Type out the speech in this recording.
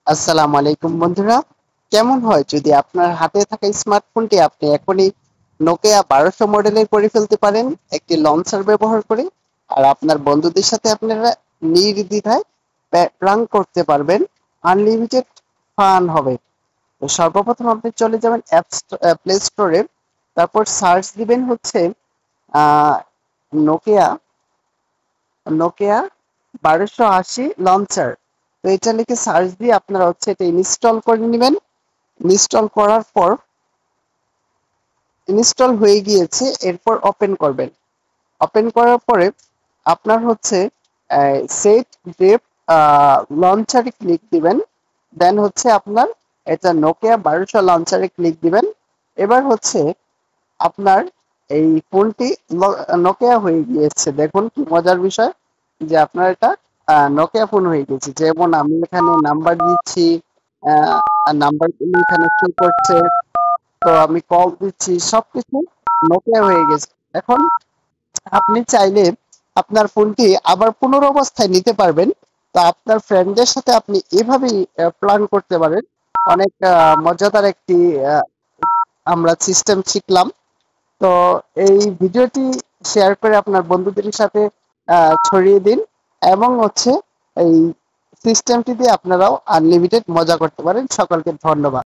আসসালামু আলাইকুম বন্ধুরা, কেমন হয় যদি আপনার হাতে থাকা স্মার্টফোনটি আপনি এখনই নোকিয়া 1200 মডেলের করে ফেলতে পারেন একটি লঞ্চার ব্যবহার করে, আর আপনার বন্ধুদের সাথে আপনারা নির্দ্বিধায় প্রাঙ্ক করতে পারবেন। আনলিমিটেড ফান হবে। তো সর্বপ্রথম আপনি চলে যাবেন প্লে স্টোরে, তারপর সার্চ দিবেন হচ্ছে আহ নোকিয়া নোকিয়া 1280 লঞ্চার। তো এটা লিখে সার্চ দিয়ে আপনারা হচ্ছে এটা ইনস্টল করে নেবেন। ইনস্টল করার পর ইনস্টল হয়ে গিয়েছে, এরপর ওপেন করবেন। ওপেন করার পরে আপনার হচ্ছে সেট ডেপ লঞ্চারে ক্লিক দিবেন। দেন হচ্ছে আপনার এটা নোকিয়া 1200 লঞ্চারে ক্লিক দিবেন। এবার হচ্ছে আপনার এই ফোনটি নোকিয়া হয়ে গিয়েছে। দেখুন কি মজার বিষয় যে আপনার এটা নোকিয়া ফোন হয়ে গেছে। যেমন আমি এখানে নাম্বার দিচ্ছি, নাম্বার এখানে শো করছে, তো আমি কল দিচ্ছি, সবকিছু নোকিয়া হয়ে গেছে। এখন আপনি চাইলে আপনার ফোনটি আবার পুনরবস্থায় নিতে পারবেন। তো আপনার ফ্রেন্ডদের সাথে আপনি এভাবেই প্ল্যান করতে পারেন। অনেক মজাদার একটি আহ, আমরা সিস্টেম শিখলাম। তো এই ভিডিওটি শেয়ার করে আপনার বন্ধুদের সাথে ছড়িয়ে দিন, এবং হচ্ছে এই সিস্টেমটি দিয়ে আপনারাও আনলিমিটেড মজা করতে পারেন। সকলকে ধন্যবাদ।